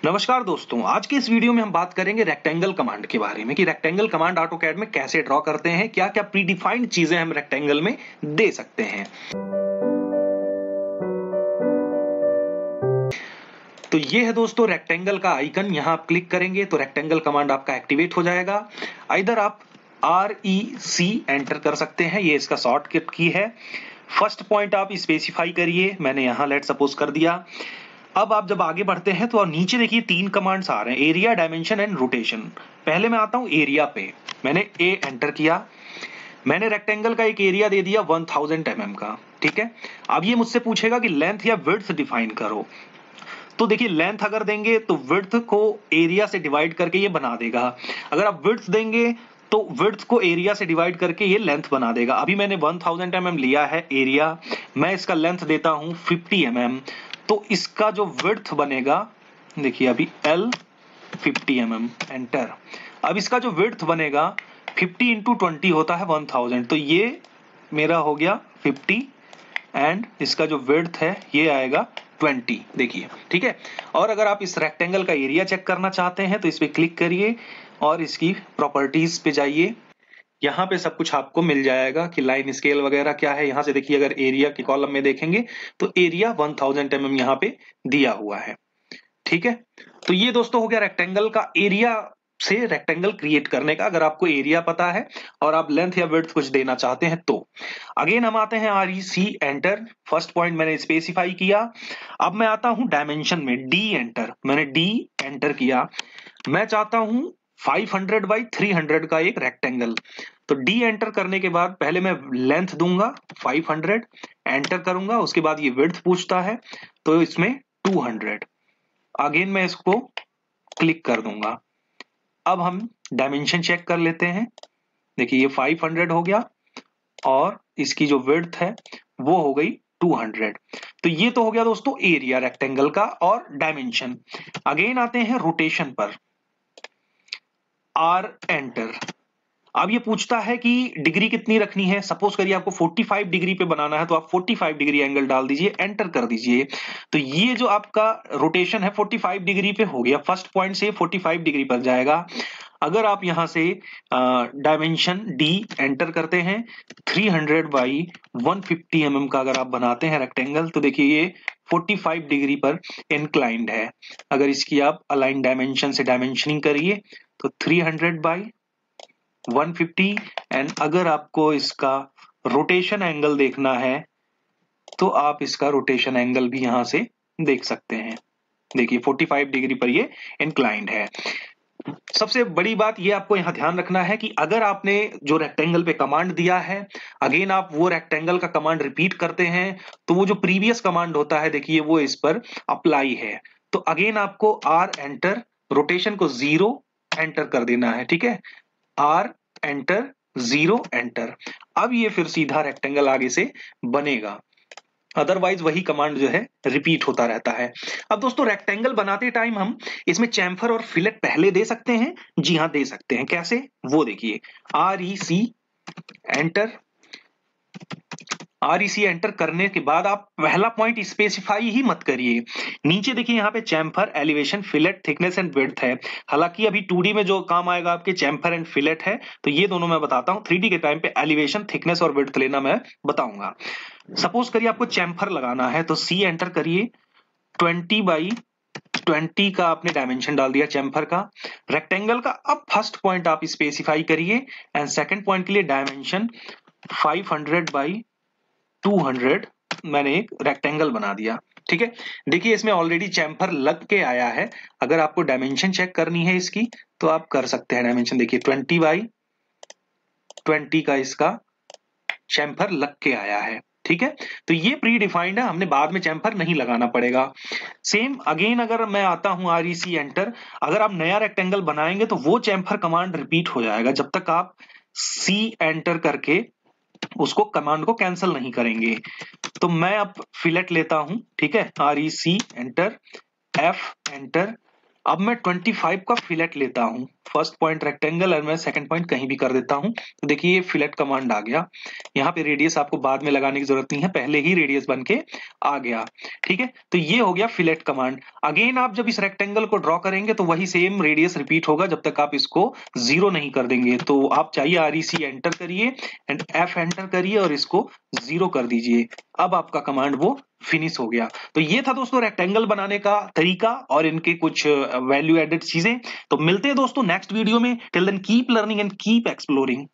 नमस्कार दोस्तों, आज के इस वीडियो में हम बात करेंगे रेक्टेंगल कमांड के बारे में कि रेक्टेंगल कमांड ऑटोकैड में कैसे ड्रॉ करते हैं, क्या-क्या प्रीडिफाइंड चीजें हम रेक्टेंगल में दे सकते हैं। तो ये है दोस्तों रेक्टेंगल का आइकन, यहां आप क्लिक करेंगे तो रेक्टेंगल कमांड आपका एक्टिवेट हो जाएगा। इधर आप REC एंटर कर सकते हैं, ये इसका शॉर्टकट की है। फर्स्ट पॉइंट आप स्पेसिफाई करिए, मैंने यहां लेट सपोज कर दिया। अब आप जब आगे बढ़ते हैं तो नीचे देखिए 3 कमांड्स आ रहे हैं, एरिया, डायमेंशन एंड रोटेशन। पहले मैं आता हूं एरिया पे, मैंने ए एंटर किया। मैंने रेक्टेंगल का एक एरिया दे दिया 1000 mm का, ठीक है। अब ये मुझसे पूछेगा कि लेंथ या विड्थ डिफाइन करो। तो देखिए लेंथ अगर देंगे तो विड्थ को एरिया से डिवाइड करके ये बना देगा। अगर आप विड्थ देंगे तो विड्थ को एरिया से डिवाइड करके ये लेंथ बना देगा। अभी मैंने 1000 mm लिया है एरिया, मैं इसका लेंथ देता हूं 50 mm। तो इसका जो विड्थ बनेगा, देखिए अभी L 50 mm एंटर। अब इसका जो विड्थ बनेगा 50 इंटू 20 होता है 1000, तो ये मेरा हो गया 50 एंड इसका जो विड्थ है ये आएगा 20, देखिए, ठीक है। और अगर आप इस रेक्टेंगल का एरिया चेक करना चाहते हैं तो इस पे क्लिक करिए और इसकी प्रॉपर्टीज पे जाइए। यहाँ पे सब कुछ आपको मिल जाएगा कि लाइन स्केल वगैरह क्या है। यहाँ से देखिए अगर एरिया के कॉलम में देखेंगे तो एरिया 1000 mm यहाँ पे दिया हुआ है, ठीक है। तो ये दोस्तों हो गया रेक्टेंगल का एरिया से रेक्टेंगल क्रिएट करने का, अगर आपको एरिया पता है और आप लेंथ या विड्थ कुछ देना चाहते हैं तो। अगेन हम आते हैं REC एंटर, फर्स्ट पॉइंट मैंने स्पेसिफाई किया। अब मैं आता हूं डायमेंशन में, डी एंटर, मैंने डी एंटर किया। मैं चाहता हूं 500 बाई 300 का एक रेक्टेंगल। तो डी एंटर करने के बाद पहले मैं लेंथ दूंगा 500, एंटर करूंगा, उसके बाद ये विड्थ पूछता है तो इसमें 200। अगेन मैं इसको क्लिक कर दूंगा। अब हम डायमेंशन चेक कर लेते हैं। देखिए ये 500 हो गया और इसकी जो विड्थ है वो हो गई 200। तो ये तो हो गया दोस्तों एरिया रेक्टेंगल का और डायमेंशन। अगेन आते हैं रोटेशन पर, R एंटर। अब ये पूछता है कि डिग्री कितनी रखनी है। सपोज करिए आपको 45 डिग्री पे बनाना है तो आप 45 डिग्री एंगल डाल दीजिए, एंटर कर दीजिए। तो ये जो आपका रोटेशन है 45 डिग्री पे हो गया, फर्स्ट पॉइंट से 45 डिग्री पर जाएगा। अगर आप यहां से डायमेंशन डी एंटर करते हैं 300 बाई 150 mm का अगर आप बनाते हैं रेक्टेंगल, तो देखिए ये 45 डिग्री पर इंक्लाइंड है। अगर इसकी आप अलाइन डायमेंशन से डायमेंशनिंग करिए तो 300 बाई 150। एंड अगर आपको इसका रोटेशन एंगल देखना है तो आप इसका रोटेशन एंगल भी यहां से देख सकते हैं। देखिए 45 डिग्री पर ये इंक्लाइंड है। सबसे बड़ी बात ये आपको यहां ध्यान रखना है कि अगर आपने जो रेक्टेंगल पे कमांड दिया है, अगेन आप वो रेक्टेंगल का कमांड रिपीट करते हैं तो वो जो प्रीवियस कमांड होता है देखिए वो इस पर अप्लाई है। तो अगेन आपको R एंटर, रोटेशन को 0 एंटर कर देना है, ठीक है। R enter, 0 enter. अब ये फिर सीधा रेक्टेंगल आगे से बनेगा, अदरवाइज वही कमांड जो है रिपीट होता रहता है। अब दोस्तों रेक्टेंगल बनाते टाइम हम इसमें चैम्फर और फिलेट पहले दे सकते हैं। जी हाँ दे सकते हैं, कैसे वो देखिए। REC एंटर, REC एंटर करने के बाद आप पहला पॉइंट स्पेसिफाई ही मत करिए। नीचे देखिए यहाँ पे chamfer, elevation, fillet, thickness and width है। हालांकि अभी 2D में जो काम आएगा आपके चैम्फर एंड फिलेट है, तो ये दोनों मैं बताता हूँ। 3D के टाइम पे एलिवेशन, थिकनेस और विड्थ लेना मैं बताऊंगा। सपोज करिए आपको चैम्फर लगाना है तो C एंटर करिए, 20 बाई 20 का आपने डायमेंशन डाल दिया चैम्फर का, रेक्टेंगल का। अब फर्स्ट पॉइंट आप स्पेसिफाई करिए एंड सेकंड पॉइंट के लिए डायमेंशन 500 बाई 200 मैंने एक रेक्टेंगल बना दिया, ठीक है। देखिए इसमें ऑलरेडी चैम्फर लग के आया है। अगर आपको डायमेंशन चेक करनी है इसकी तो आप कर सकते हैं डायमेंशन। देखिए 20 बाई 20 का इसका चैम्फर लग के आया है, ठीक है। तो ये प्री डिफाइंड है, हमने बाद में चैम्फर नहीं लगाना पड़ेगा। सेम अगेन अगर मैं आता हूं REC एंटर, अगर आप नया रेक्टेंगल बनाएंगे तो वो चैम्फर कमांड रिपीट हो जाएगा जब तक आप C एंटर करके उसको कमांड को कैंसिल नहीं करेंगे। तो मैं अब फिलेट लेता हूं, ठीक है। REC एंटर, F एंटर, अब मैं 25 का फिलेट लेता हूं, फर्स्ट पॉइंट रेक्टेंगल और मैं सेकंड पॉइंट कहीं भी कर देता हूं। तो देखिए ये फिलेट कमांड आ गया। यहाँ पे रेडियस आपको बाद में लगाने की जरूरत नहीं है, पहले ही रेडियस बन के आ गया। ठीक है, तो ये हो गया फिलेट कमांड। अगेन आप जब इस रेक्टेंगल को ड्रॉ करेंगे तो वही सेम रेडियस रिपीट होगा जब तक आप इसको 0 नहीं कर देंगे। तो आप चाहिए REC एंटर करिए एंड F एंटर करिए और इसको 0 कर दीजिए। अब आपका कमांड वो फिनिश हो गया। तो ये था दोस्तों रेक्टेंगल बनाने का तरीका और इनके कुछ वैल्यू एडेड चीजें। तो मिलते हैं दोस्तों नेक्स्ट वीडियो में। Till then keep learning and keep exploring.